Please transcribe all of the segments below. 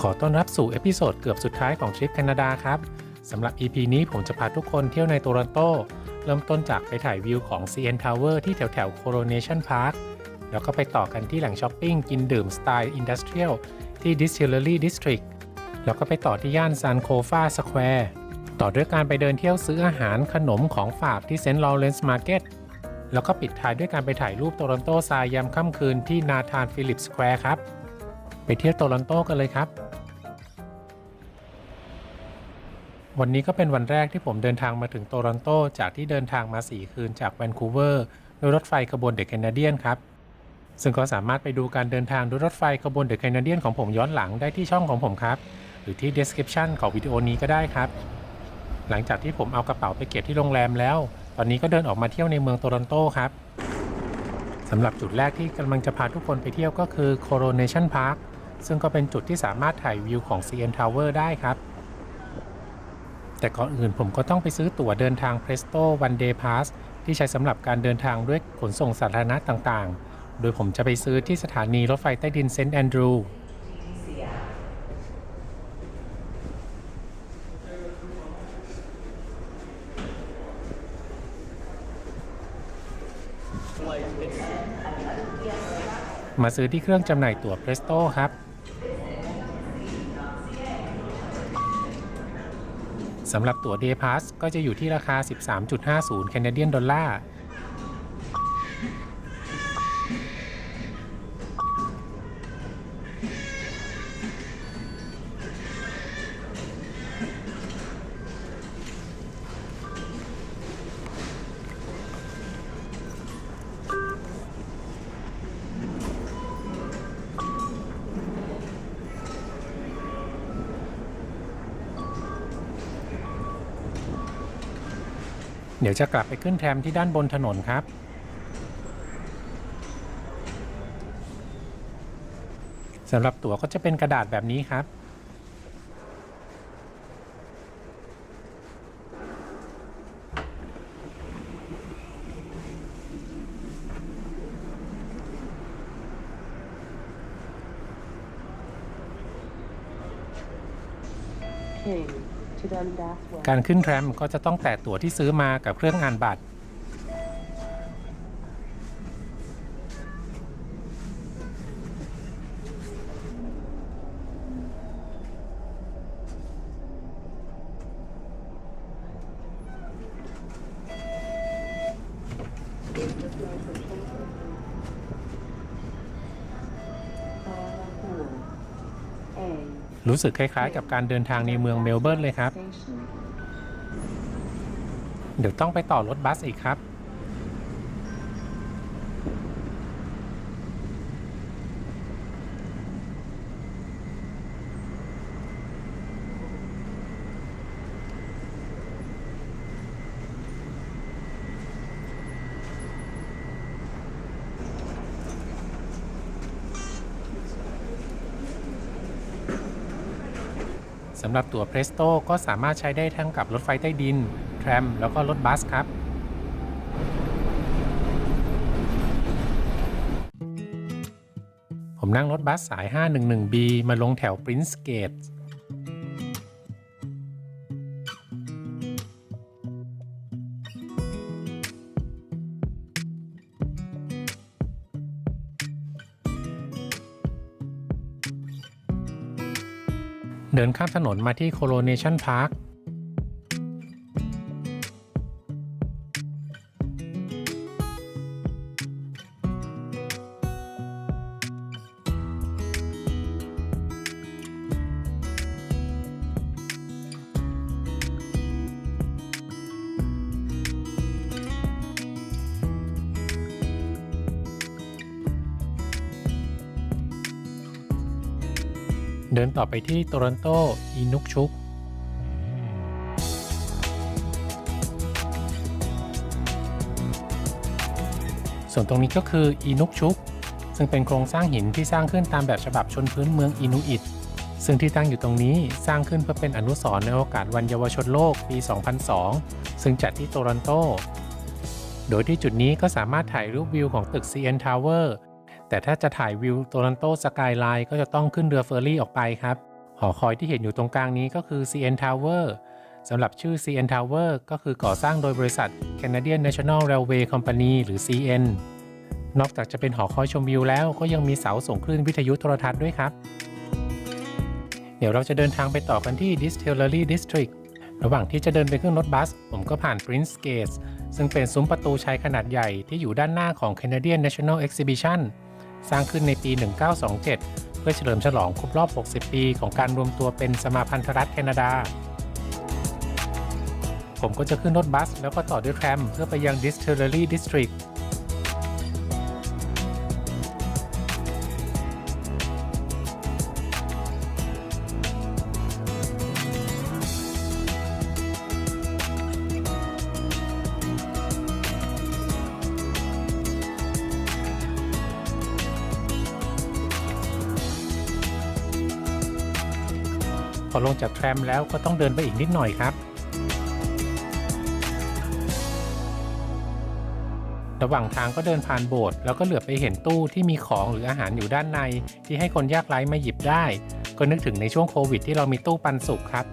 ขอต้อนรับสู่เอพิโซดเกือบสุดท้ายของทริปแคนาดาครับสำหรับ EP นี้ผมจะพาทุกคนเที่ยวในโตรอนโตเริ่มต้นจากไปถ่ายวิวของ CN Tower ที่แถว Coronation Park แล้วก็ไปต่อกันที่แหล่งช้อปปิ้งกินดื่มสไตล์ Industrial ที่ Distillery District แล้วก็ไปต่อที่ย่าน Sankofa Square ต่อด้วยการไปเดินเที่ยวซื้ออาหารขนมของฝากที่ St. Lawrence Market แล้วก็ปิดท้ายด้วยการไปถ่ายรูปโตรอนโตทรายยามค่ำคืนที่ Nathan Phillips Square ครับไปเที่ยวโตรอนโตกันเลยครับวันนี้ก็เป็นวันแรกที่ผมเดินทางมาถึงโตรอนโตจากที่เดินทางมา4คืนจากแวนคูเวอร์ด้วยรถไฟขบวนเดอะแคนาเดียนครับซึ่งก็สามารถไปดูการเดินทางด้วยรถไฟขบวนเดอะแคนาเดียนของผมย้อนหลังได้ที่ช่องของผมครับหรือที่ description ของวิดีโอนี้ก็ได้ครับหลังจากที่ผมเอากระเป๋าไปเก็บที่โรงแรมแล้วตอนนี้ก็เดินออกมาเที่ยวในเมืองโตรอนโตครับสำหรับจุดแรกที่กำลังจะพาทุกคนไปเที่ยวก็คือ Coronation Park ซึ่งก็เป็นจุดที่สามารถถ่ายวิวของ CN Tower ได้ครับแต่ก่อนอื่นผมก็ต้องไปซื้อตั๋วเดินทาง Presto One Day Pass ที่ใช้สำหรับการเดินทางด้วยขนส่งสาธารณะต่างๆโดยผมจะไปซื้อที่สถานีรถไฟใต้ดินเซนต์แอนดรูว์มาซื้อที่เครื่องจำหน่ายตั๋ว Presto ครับสำหรับตั๋ว Day Pass ก็จะอยู่ที่ราคา 13.50 แคนาเดียนดอลลาร์เดี๋ยวจะกลับไปขึ้นแทรมที่ด้านบนถนนครับสำหรับตั๋วก็จะเป็นกระดาษแบบนี้ครับการขึ้นแทรมก็จะต้องแตะตั๋วที่ซื้อมากับเครื่องอ่านบัตรรู้สึกคล้ายๆกับการเดินทางในเมืองเมลเบิร์นเลยครับเดี๋ยวต้องไปต่อรถบัสอีกครับสำหรับตั๋ว Presto ก็สามารถใช้ได้ทั้งกับรถไฟใต้ดินแทรมแล้วก็รถบัสครับผมนั่งรถบัสสาย 511B มาลงแถว Prince Gate เดินข้ามถนนมาที่ Coronation Park เดินต่อไปที่โตรอนโตอินุกชุกส่วนตรงนี้ก็คืออินุกชุกซึ่งเป็นโครงสร้างหินที่สร้างขึ้นตามแบบฉบับชนพื้นเมืองอินูอิตซึ่งที่ตั้งอยู่ตรงนี้สร้างขึ้นเพื่อเป็นอนุสรณ์ในโอกาสวันเยาวชนโลกปี 2002 ซึ่งจัดที่โตรอนโตโดยที่จุดนี้ก็สามารถถ่ายรูปวิวของตึก CN Tower แต่ถ้าจะถ่ายวิวโตรอนโตสกายไลน์ก็จะต้องขึ้นเรือเฟอร์รี่ออกไปครับ หอคอยที่เห็นอยู่ตรงกลางนี้ก็คือ CN Tower สำหรับชื่อ CN Tower ก็คือก่อสร้างโดยบริษัท Canadian National Railway Company หรือ CN นอกจากจะเป็นหอคอยชมวิวแล้วก็ยังมีเสาส่งคลื่นวิทยุโทรทัศน์ด้วยครับเดี๋ยวเราจะเดินทางไปต่อกันที่ Distillery District ระหว่างที่จะเดินไปขึ้นรถบัสผมก็ผ่าน Prince Gate ซึ่งเป็นซุ้มประตูชัยขนาดใหญ่ที่อยู่ด้านหน้าของ Canadian National Exhibition สร้างขึ้นในปี 1927 เพื่อเฉลิมฉลองครบรอบ 60 ปีของการรวมตัวเป็นสมาพันธรัฐแคนาดา ผมก็จะขึ้นรถบัสแล้วก็ต่อด้วยแทรมเพื่อไปยัง Distillery Districtพอลงจากแทรมแล้วก็ต้องเดินไปอีกนิดหน่อยครับระหว่างทางก็เดินผ่านโบสถ์แล้วก็เหลือบไปเห็นตู้ที่มีของหรืออาหารอยู่ด้านในที่ให้คนยากไร้มาหยิบได้ก็นึกถึงในช่วงโควิดที่เรามีตู้ปันสุกครับ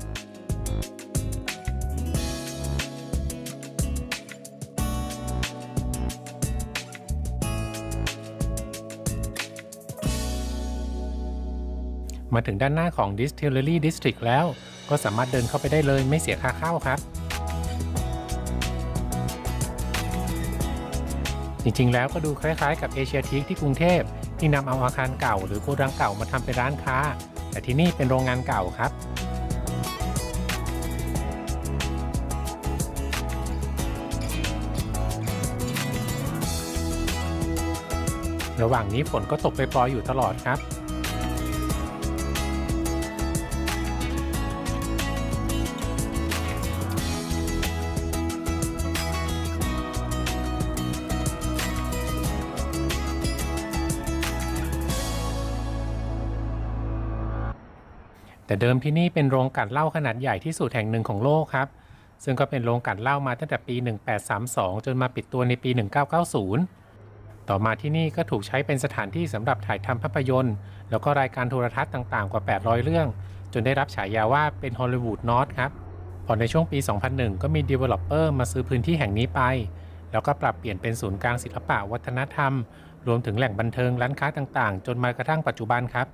มาถึงด้านหน้าของ Distillery District แล้วก็สามารถเดินเข้าไปได้เลยไม่เสียค่าเข้าครับจริงๆแล้วก็ดูคล้ายๆกับเอเชียทีคที่กรุงเทพที่นำเอาอาคารเก่าหรือโกดังเก่ามาทำเป็นร้านค้าแต่ที่นี่เป็นโรงงานเก่าครับระหว่างนี้ฝนก็ตกไปปล่อยอยู่ตลอดครับแต่เดิมที่นี่เป็นโรงกลั่นเหล้าขนาดใหญ่ที่สุดแห่งหนึ่งของโลกครับซึ่งก็เป็นโรงกลั่นเหล้ามาตั้งแต่ปี 1832 จนมาปิดตัวในปี 1990 ต่อมาที่นี่ก็ถูกใช้เป็นสถานที่สำหรับถ่ายทำภาพยนตร์แล้วก็รายการโทรทัศน์ต่างๆกว่า 800 เรื่องจนได้รับฉายาว่าเป็นฮอลลีวูดนอร์ทครับพอในช่วงปี 2001 ก็มี Developer มาซื้อพื้นที่แห่งนี้ไปแล้วก็ปรับเปลี่ยนเป็นศูนย์กลางศิลปะวัฒนธรรมรวมถึงแหล่งบันเทิงร้านค้าต่างๆจนมากระทั่งปัจจุบันครับ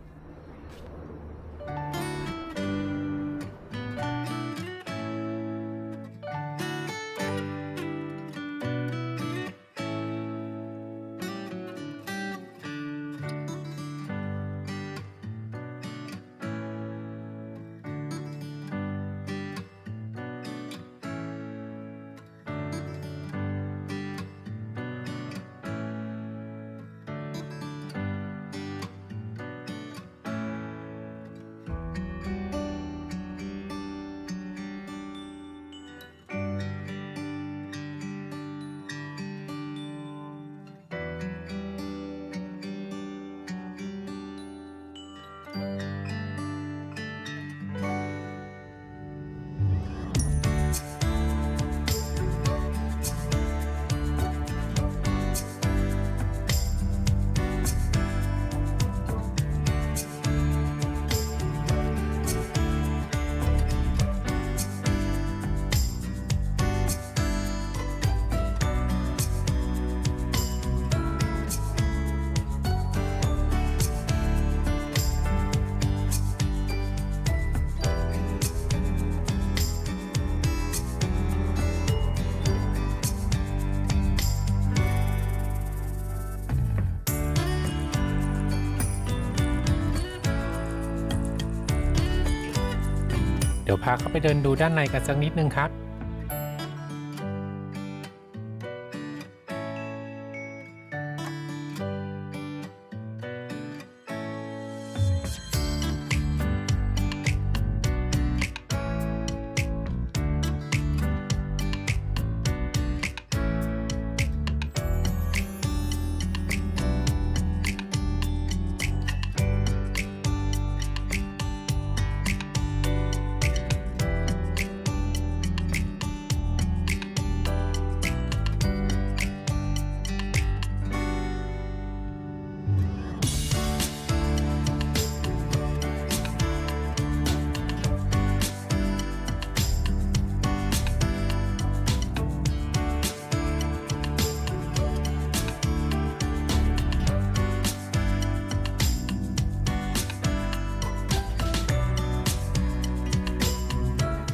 เดี๋ยวพาเข้าไปเดินดูด้านในกันสักนิดนึงครับ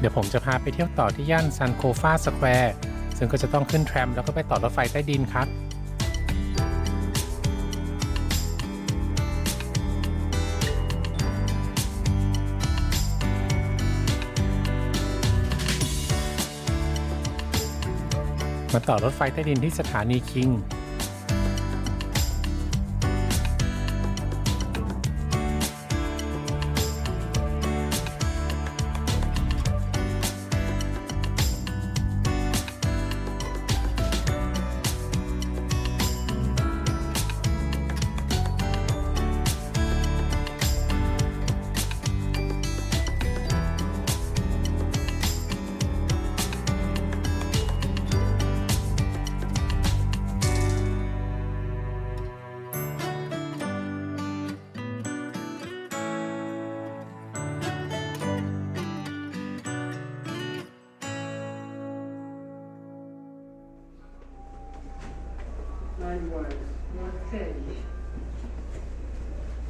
เดี๋ยวผมจะพาไปเที่ยวต่อที่ย่านซันโคฟาสแควร์ซึ่งก็จะต้องขึ้นแทรมแล้วก็ไปต่อรถไฟใต้ดินครับมาต่อรถไฟใต้ดินที่สถานีคิง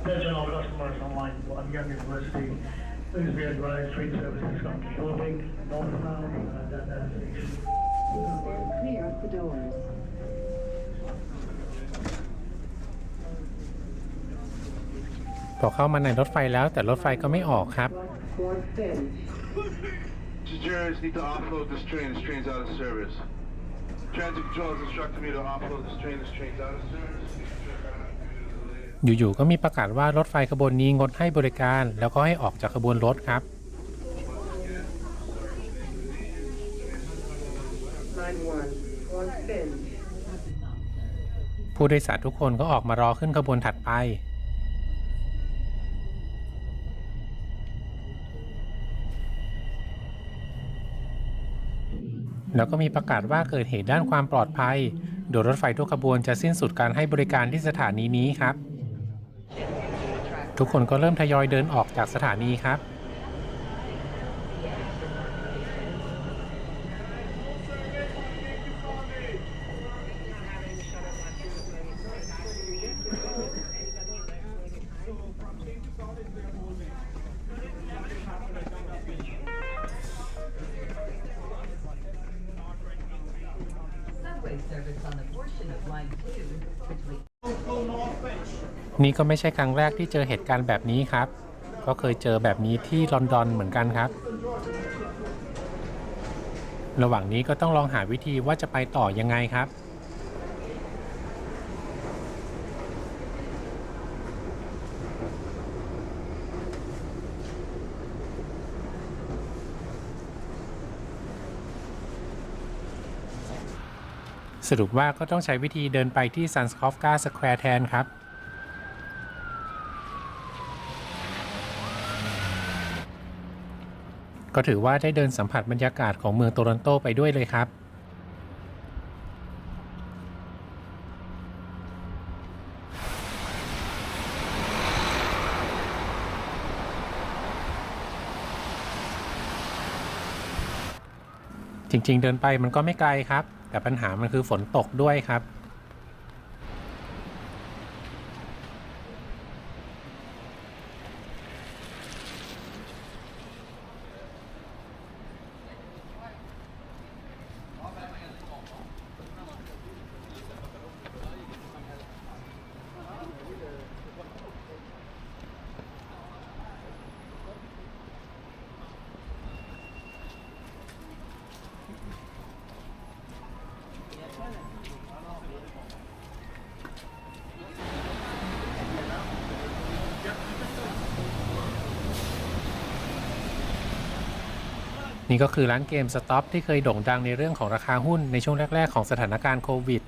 Attention all customers on line 1 Young University. Please be advised train services come to Shopping, Northbound, and that destination. Stand clear of the doors. พอเข้ามาในรถไฟแล้วแต่รถไฟก็ไม่ออกครับ Passengers need to offload this train. This train's out of service. Transit control has instructed me to offload this train. This train's out of service. อยู่ๆก็มีประกาศว่ารถไฟขบวนนี้งดให้บริการแล้วก็ให้ออกจากขบวนรถครับ ผู้โดยสารทุกคนก็ออกมารอขึ้นขบวนถัดไปแล้วก็มีประกาศว่าเกิดเหตุด้านความปลอดภัยโดยรถไฟทุกขบวนจะสิ้นสุดการให้บริการที่สถานีนี้ครับทุกคนก็เริ่มทยอยเดินออกจากสถานีครับนี่ก็ไม่ใช่ครั้งแรกที่เจอเหตุการณ์แบบนี้ครับก็เคยเจอแบบนี้ที่ลอนดอนเหมือนกันครับระหว่างนี้ก็ต้องลองหาวิธีว่าจะไปต่อยังไงครับสรุปว่าก็ต้องใช้วิธีเดินไปที่ซันสคอฟกาสแควร์แทนครับก็ถือว่าได้เดินสัมผัสบรรยากาศของเมืองโตรอนโตไปด้วยเลยครับจริงๆเดินไปมันก็ไม่ไกลครับแต่ปัญหามันคือฝนตกด้วยครับนี่ก็คือร้านเกมสต็อปที่เคยโด่งดังในเรื่องของราคาหุ้นในช่วงแรกๆของสถานการณ์โควิด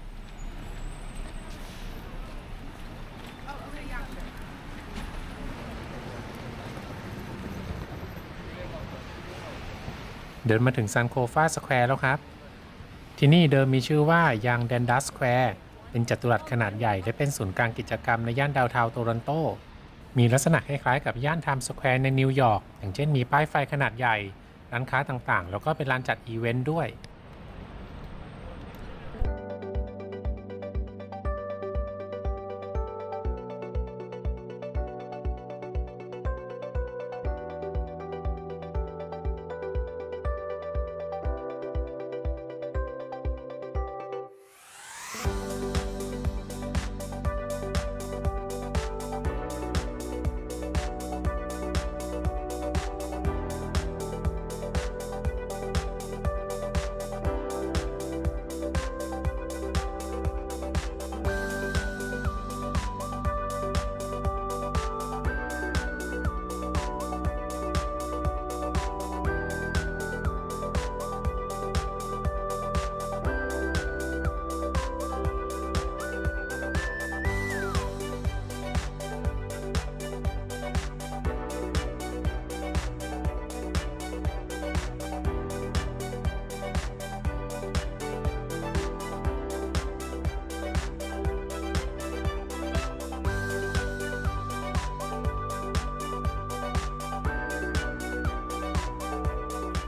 เดินมาถึงซันโคฟาสแควร์แล้วครับที่นี่เดิมมีชื่อว่ายังแดนดัสสแควร์เป็นจัตุรัสขนาดใหญ่และเป็นศูนย์กลางกิจกรรมในย่านดาวน์ทาวน์โตรอนโตมีลักษณะคล้ายๆกับย่านไทม์สแควร์ในนิวยอร์กอย่างเช่นมีป้ายไฟขนาดใหญ่ร้านค้าต่างๆแล้วก็เป็นลานจัดอีเวนต์ด้วย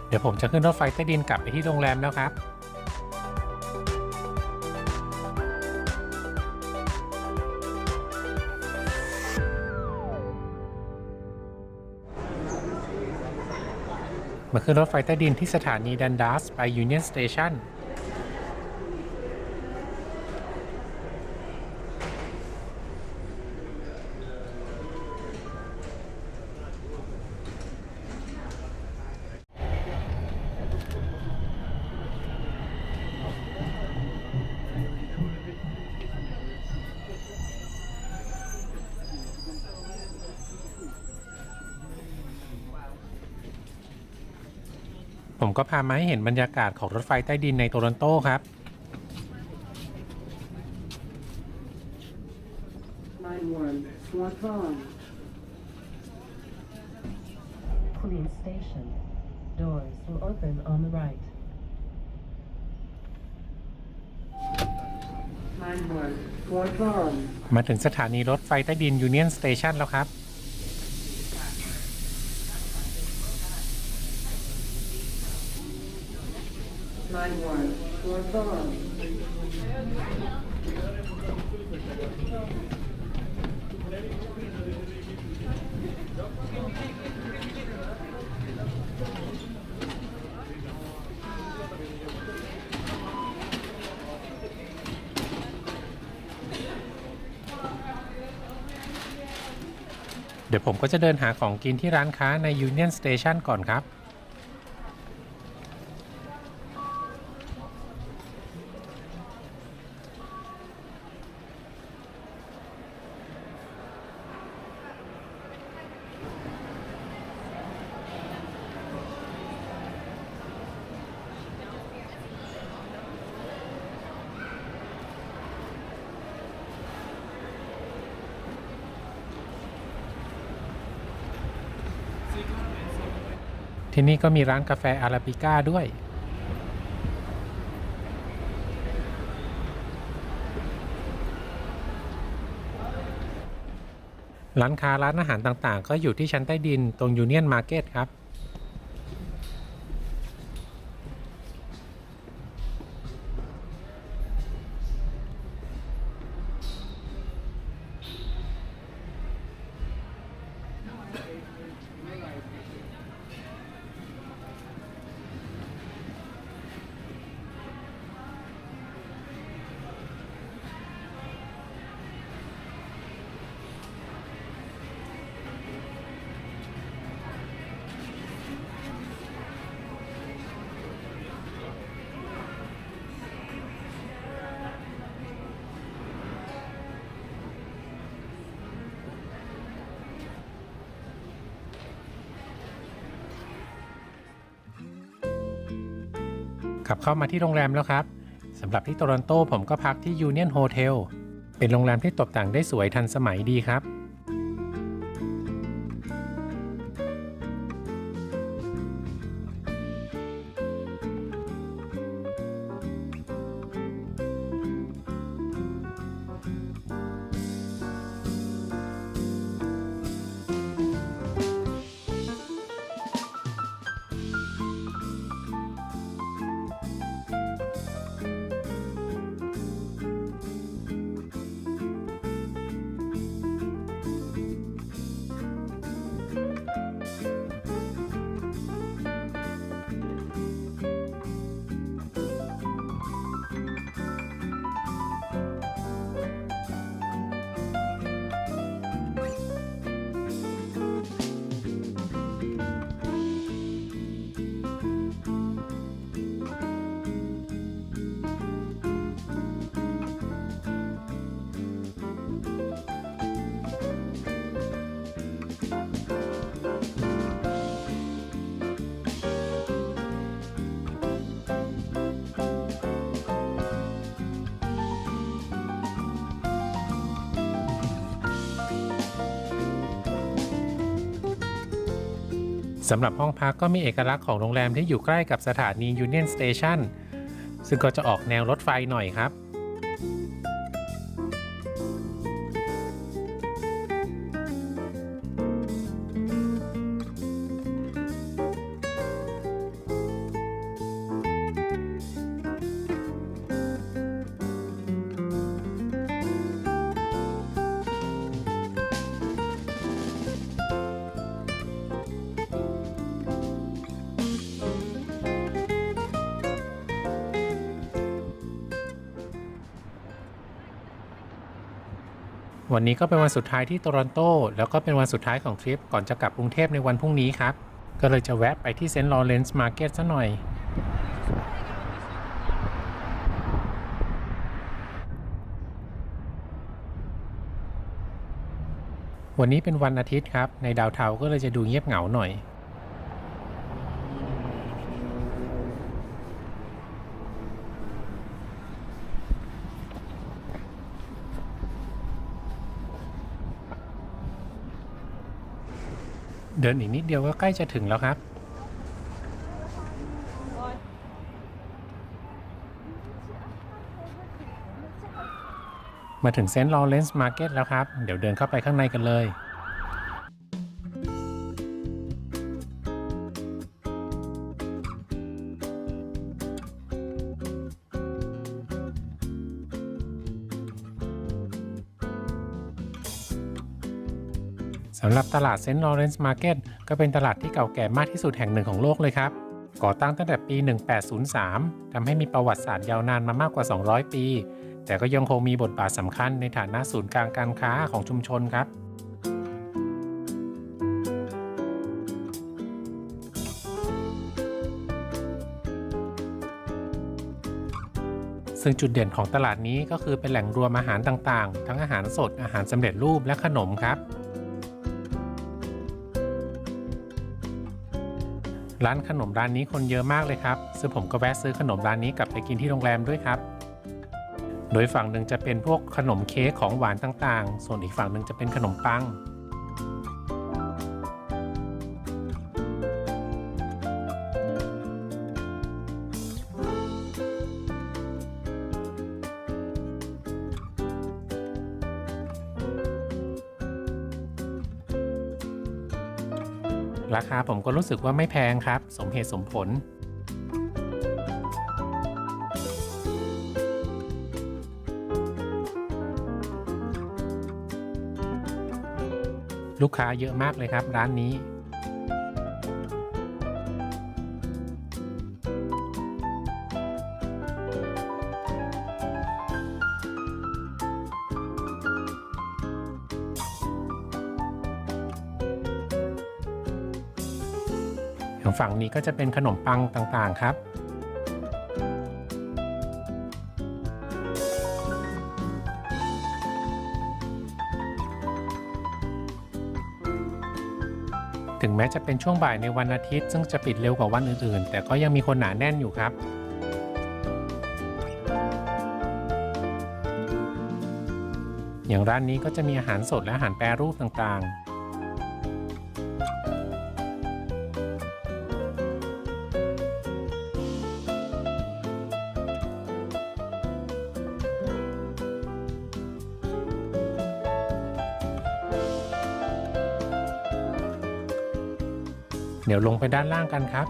เดี๋ยวผมจะขึ้นรถไฟใต้ดินกลับไปที่โรงแรมแล้วครับมาขึ้นรถไฟใต้ดินที่สถานีดันดัสไปยูเนียนสเตชันผมก็พามาให้เห็นบรรยากาศของรถไฟใต้ดินในโตรอนโตครับ Line 1, what's on? Police station. Doors will open on the right. Line 1, what's on? มาถึงสถานีรถไฟใต้ดินยูเนียนสเตชันแล้วครับ Line 1, what's on? เดี๋ยวผมก็จะเดินหาของกินที่ร้านค้าในยูเนียนสเตชันก่อนครับ ที่นี่ก็มีร้านกาแฟอาราบิก้าด้วย ร้านค้าร้านอาหารต่างๆ ก็อยู่ที่ชั้นใต้ดินตรงยูเนียนมาร์เก็ตครับ ขับเข้ามาที่โรงแรมแล้วครับสำหรับที่โตรอนโตผมก็พักที่ Union Hotel เป็นโรงแรมที่ตกแต่งได้สวยทันสมัยดีครับสำหรับห้องพักก็มีเอกลักษณ์ของโรงแรมที่อยู่ใกล้กับสถานี Union Station ซึ่งก็จะออกแนวรถไฟหน่อยครับ วันนี้ก็เป็นวันสุดท้ายที่โตรอนโตแล้วก็เป็นวันสุดท้ายของทริปก่อนจะกลับกรุงเทพในวันพรุ่งนี้ครับก็เลยจะแวะไปที่เซนต์ลอเรนซ์มาร์เก็ตซะหน่อยวันนี้เป็นวันอาทิตย์ครับในดาวน์ทาวน์ก็เลยจะดูเงียบเหงาหน่อยเดินอีกนิดเดียวก็ใกล้จะถึงแล้วครับมาถึงเซนต์ลอเรนซ์มาร์เก็ตแล้วครับเดี๋ยวเดินเข้าไปข้างในกันเลยสำหรับตลาดเซนต์ลอเรนซ์มาร์เก็ตก็เป็นตลาดที่เก่าแก่มากที่สุดแห่งหนึ่งของโลกเลยครับก่อตั้งตั้งแต่ปี 1803 ทำให้มีประวัติศาสตร์ยาวนานมามากกว่า 200 ปี แต่ก็ยังคงมีบทบาทสำคัญในฐานะศูนย์กลางการค้าของชุมชนครับซึ่งจุดเด่นของตลาดนี้ก็คือเป็นแหล่งรวมอาหารต่างๆทั้งอาหารสดอาหารสำเร็จรูปและขนมครับร้านขนมร้านนี้คนเยอะมากเลยครับซึ่งผมก็แวะซื้อขนมร้านนี้กลับไปกินที่โรงแรมด้วยครับโดยฝั่งหนึ่งจะเป็นพวกขนมเค้กของหวานต่างๆส่วนอีกฝั่งหนึ่งจะเป็นขนมปังราคาผมก็รู้สึกว่าไม่แพงครับสมเหตุสมผลลูกค้าเยอะมากเลยครับร้านนี้ฝั่งนี้ก็จะเป็นขนมปังต่างๆครับถึงแม้จะเป็นช่วงบ่ายในวันอาทิตย์ซึ่งจะปิดเร็วกว่าวันอื่นๆแต่ก็ยังมีคนหนาแน่นอยู่ครับอย่างร้านนี้ก็จะมีอาหารสดและอาหารแปรรูปต่างๆเดี๋ยวลงไปด้านล่างกันครับ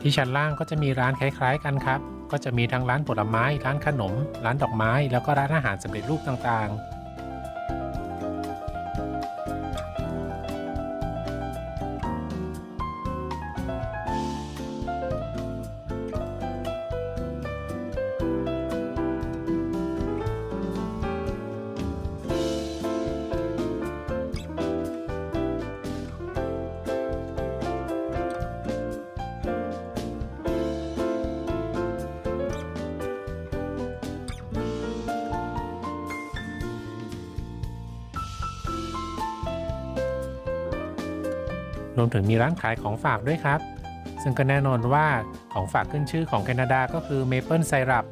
ที่ชั้นล่างก็จะมีร้านคล้ายๆกันครับก็จะมีทั้งร้านผลไม้ร้านขนมร้านดอกไม้แล้วก็ร้านอาหารสำเร็จรูปต่างๆรวมถึงมีร้านขายของฝากด้วยครับซึ่งก็แน่นอนว่าของฝากขึ้นชื่อของแคนาดาก็คือเมเปิลไซรัป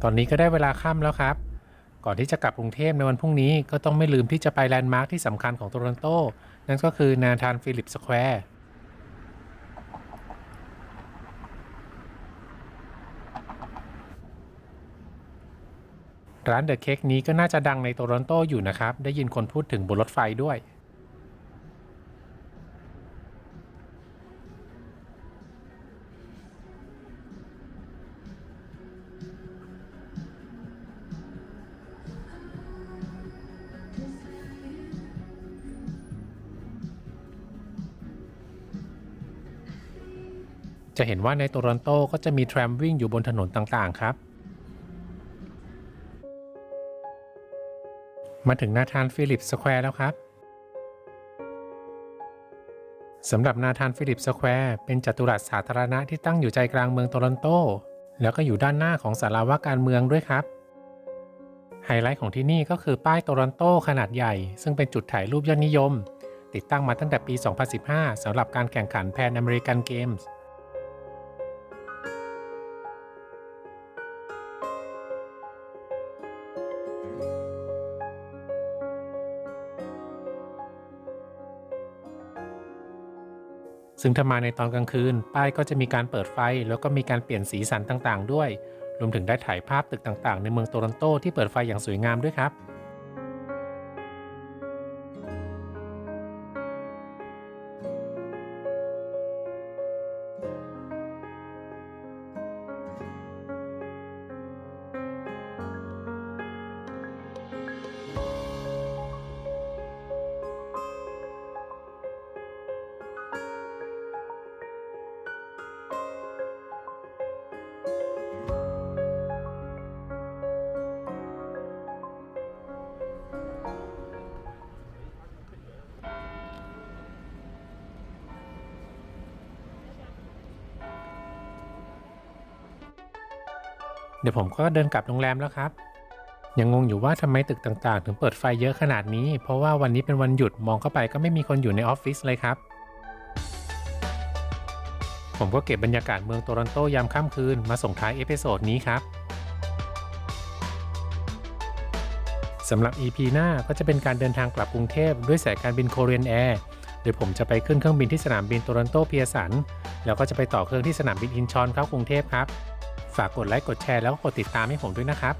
ตอนนี้ก็ได้เวลาค่ำแล้วครับก่อนที่จะกลับกรุงเทพในวันพรุ่งนี้ก็ต้องไม่ลืมที่จะไปแลนด์มาร์คที่สำคัญของโตรอนโตนั่นก็คือนาธานฟิลิปสแควร์ ร้านเดอะเค้กนี้ก็น่าจะดังในโตรอนโตอยู่นะครับได้ยินคนพูดถึงบนรถไฟด้วยจะเห็นว่าในโตรอนโตก็จะมีแทรมวิ่งอยู่บนถนนต่างๆครับมาถึงนาธานฟิลิปสแควร์แล้วครับสำหรับนาธานฟิลิปสแควร์เป็นจัตุรัสสาธารณะที่ตั้งอยู่ใจกลางเมืองโตรอนโตแล้วก็อยู่ด้านหน้าของศาลาว่าการเมืองด้วยครับไฮไลท์ของที่นี่ก็คือป้ายโตรอนโตขนาดใหญ่ซึ่งเป็นจุดถ่ายรูปยอดนิยมติดตั้งมาตั้งแต่ปี 2015 สำหรับการแข่งขันแพนอเมริกันเกมส์ซึ่งถ้ามาในตอนกลางคืนป้ายก็จะมีการเปิดไฟแล้วก็มีการเปลี่ยนสีสันต่างๆด้วยรวมถึงได้ถ่ายภาพตึกต่างๆในเมืองโตรอนโตที่เปิดไฟอย่างสวยงามด้วยครับเดี๋ยวผมก็เดินกลับโรงแรมแล้วครับยังงงอยู่ว่าทำไมตึกต่างๆถึงเปิดไฟเยอะขนาดนี้เพราะว่าวันนี้เป็นวันหยุดมองเข้าไปก็ไม่มีคนอยู่ในออฟฟิศเลยครับผมก็เก็บบรรยากาศเมืองโตรอนโตยามค่ำคืนมาส่งท้ายเอพิโซดนี้ครับสำหรับ EP หน้าก็จะเป็นการเดินทางกลับกรุงเทพด้วยสายการบินโคเรียนแอร์โดยผมจะไปขึ้นเครื่องบินที่สนามบินโตรอนโตเพียสันแล้วก็จะไปต่อเครื่องที่สนามบินอินชอนเข้ากรุงเทพครับฝากกดไลค์กดแชร์แล้วก็กดติดตามให้ผมด้วยนะครับ